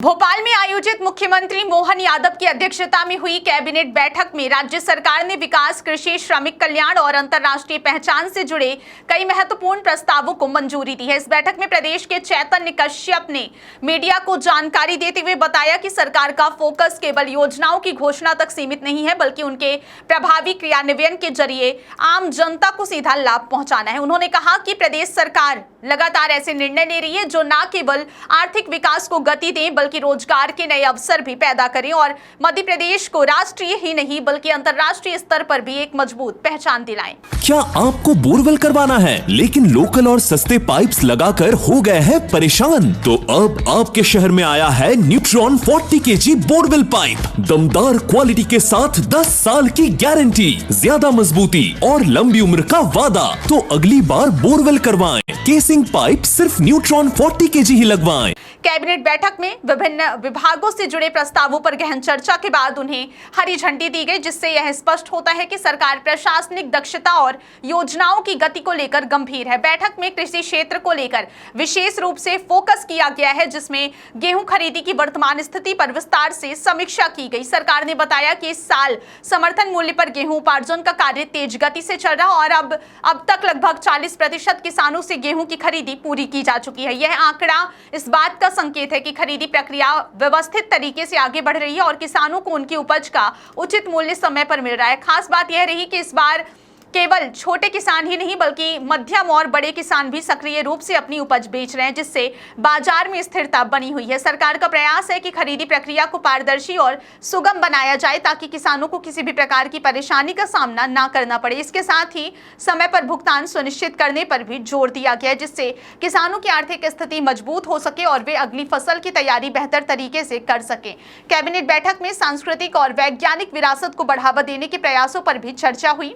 भोपाल में आयोजित मुख्यमंत्री मोहन यादव की अध्यक्षता में हुई कैबिनेट बैठक में राज्य सरकार ने विकास, कृषि, श्रमिक कल्याण और अंतर्राष्ट्रीय पहचान से जुड़े कई महत्वपूर्ण प्रस्तावों को मंजूरी दी है। इस बैठक में प्रदेश के चैतन्य कश्यप ने मीडिया को जानकारी देते हुए बताया कि सरकार का फोकस केवल योजनाओं की घोषणा तक सीमित नहीं है, बल्कि उनके प्रभावी क्रियान्वयन के जरिए आम जनता को सीधा लाभ पहुंचाना है। उन्होंने कहा कि प्रदेश सरकार लगातार ऐसे निर्णय ले रही है जो न केवल आर्थिक विकास को गति दें, बल्कि रोजगार के नए अवसर भी पैदा करें और मध्य प्रदेश को राष्ट्रीय ही नहीं बल्कि अंतर्राष्ट्रीय स्तर पर भी एक मजबूत पहचान दिलाएं। क्या आपको बोरवेल करवाना है लेकिन लोकल और सस्ते पाइप्स लगाकर हो गए हैं परेशान? तो अब आपके शहर में आया है न्यूट्रॉन 40 kg बोरवेल पाइप। दमदार क्वालिटी के साथ 10 साल की गारंटी, ज्यादा मजबूती और लंबी उम्र का वादा। तो अगली बार बोरवेल करवाएं, केसिंग पाइप सिर्फ न्यूट्रॉन 40 kg ही लगवाएं। कैबिनेट बैठक में विभिन्न विभागों से जुड़े प्रस्तावों पर गहन चर्चा के बाद उन्हें हरी झंडी दी गई, जिससे यह स्पष्ट होता है कि सरकार प्रशासनिक दक्षता और योजनाओं की गति को लेकर गंभीर है। बैठक में कृषि क्षेत्र को लेकर विशेष रूप से फोकस किया गया है, जिसमें गेहूं खरीदी की वर्तमान स्थिति पर विस्तार से समीक्षा की गई। सरकार ने बताया कि इस साल समर्थन मूल्य पर गेहूं उपार्जन का कार्य तेज गति से चल रहा और अब तक लगभग 40% किसानों से गेहूं की खरीदी पूरी की जा चुकी है। यह आंकड़ा इस बात का संकेत है कि खरीदी प्रक्रिया व्यवस्थित तरीके से आगे बढ़ रही है और किसानों को उनकी उपज का उचित मूल्य समय पर मिल रहा है। खास बात यह रही कि इस बार केवल छोटे किसान ही नहीं बल्कि मध्यम और बड़े किसान भी सक्रिय रूप से अपनी उपज बेच रहे हैं, जिससे बाजार में स्थिरता बनी हुई है। सरकार का प्रयास है कि खरीदी प्रक्रिया को पारदर्शी और सुगम बनाया जाए ताकि किसानों को किसी भी प्रकार की परेशानी का सामना ना करना पड़े। इसके साथ ही समय पर भुगतान सुनिश्चित करने पर भी जोर दिया गया है, जिससे किसानों की आर्थिक स्थिति मजबूत हो सके और वे अगली फसल की तैयारी बेहतर तरीके से कर सके। कैबिनेट बैठक में सांस्कृतिक और वैज्ञानिक विरासत को बढ़ावा देने के प्रयासों पर भी चर्चा हुई।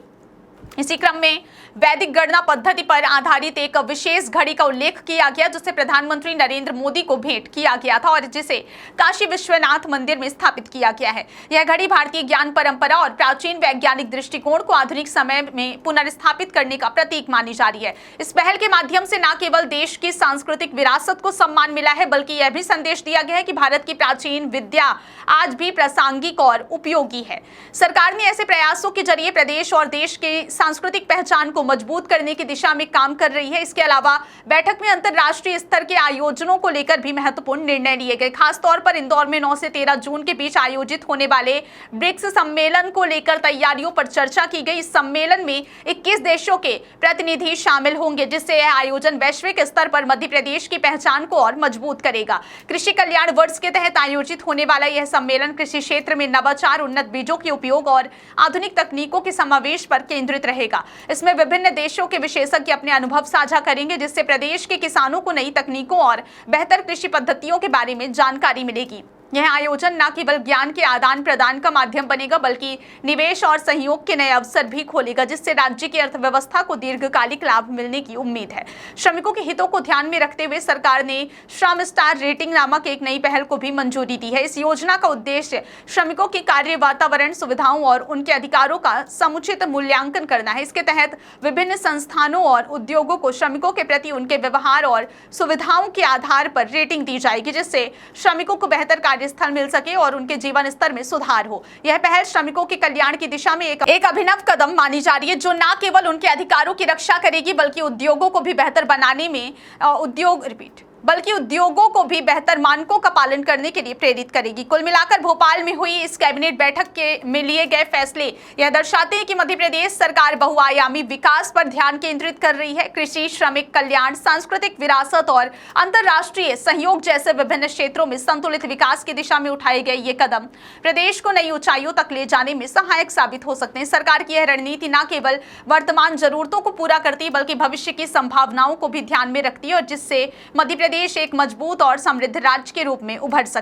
इसी क्रम में वैदिक गणना पद्धति पर आधारित एक विशेष घड़ी का उल्लेख किया गया, जिसे प्रधानमंत्री नरेंद्र मोदी को भेंट किया गया था और जिसे काशी विश्वनाथ मंदिर में स्थापित किया गया है। यह घड़ी भारतीय ज्ञान परंपरा और प्राचीन वैज्ञानिक दृष्टिकोण को आधुनिक समय में पुनर्स्थापित करने का प्रतीक मानी जा रही है। इस पहल के माध्यम से न केवल देश की सांस्कृतिक विरासत को सम्मान मिला है, बल्कि यह भी संदेश दिया गया है कि भारत की प्राचीन विद्या आज भी प्रासंगिक और उपयोगी है। सरकार ने ऐसे प्रयासों के जरिए प्रदेश और देश के सांस्कृतिक पहचान को मजबूत करने की दिशा में काम कर रही है। इसके अलावा बैठक में अंतर्राष्ट्रीय स्तर के आयोजनों को लेकर भी महत्वपूर्ण निर्णय लिए गए। खासतौर पर इंदौर में 9 से 13 जून के बीच आयोजित होने वाले ब्रिक्स सम्मेलन को लेकर तैयारियों पर चर्चा की गई। इस सम्मेलन में 21 देशों के प्रतिनिधि शामिल होंगे, जिससे यह आयोजन वैश्विक स्तर पर मध्य प्रदेश की पहचान को और मजबूत करेगा। कृषि कल्याण वर्ष के तहत आयोजित होने वाला यह सम्मेलन कृषि क्षेत्र में नवाचार, उन्नत बीजों के उपयोग और आधुनिक तकनीकों के समावेश पर केंद्रित रहेगा। इसमें विभिन्न देशों के विशेषज्ञ अपने अनुभव साझा करेंगे, जिससे प्रदेश के किसानों को नई तकनीकों और बेहतर कृषि पद्धतियों के बारे में जानकारी मिलेगी। यह आयोजन न केवल ज्ञान के आदान प्रदान का माध्यम बनेगा, बल्कि निवेश और सहयोग के नए अवसर भी खोलेगा, जिससे राज्य की अर्थव्यवस्था को दीर्घकालिक लाभ मिलने की उम्मीद है। श्रमिकों के हितों को ध्यान में रखते हुए सरकार ने श्रम स्टार रेटिंग नामक एक नई पहल को भी मंजूरी दी है। इस योजना का उद्देश्य श्रमिकों के कार्य वातावरण, सुविधाओं और उनके अधिकारों का समुचित मूल्यांकन करना है। इसके तहत विभिन्न संस्थानों और उद्योगों को श्रमिकों के प्रति उनके व्यवहार और सुविधाओं के आधार पर रेटिंग दी जाएगी, जिससे श्रमिकों को बेहतर स्थल मिल सके और उनके जीवन स्तर में सुधार हो। यह पहल श्रमिकों के कल्याण की दिशा में एक अभिनव कदम मानी जा रही है, जो न केवल उनके अधिकारों की रक्षा करेगी बल्कि उद्योगों को भी बेहतर बनाने में उद्योगों को भी बेहतर मानकों का पालन करने के लिए प्रेरित करेगी। कुल मिलाकर भोपाल में हुई इस कैबिनेट बैठक में लिए गए फैसले यह दर्शाते हैं कि मध्य प्रदेश सरकार बहुआयामी विकास पर ध्यान केंद्रित कर रही है। कृषि, श्रमिक कल्याण, सांस्कृतिक विरासत और अंतर्राष्ट्रीय सहयोग जैसे विभिन्न क्षेत्रों में संतुलित विकास की दिशा में उठाए गए ये कदम प्रदेश को नई ऊंचाइयों तक ले जाने में सहायक साबित हो सकते हैं। सरकार की यह रणनीति न केवल वर्तमान जरूरतों को पूरा करती है, बल्कि भविष्य की संभावनाओं को भी ध्यान में रखती है, और जिससे मध्य प्रदेश एक मजबूत और समृद्ध राज्य के रूप में उभर सके।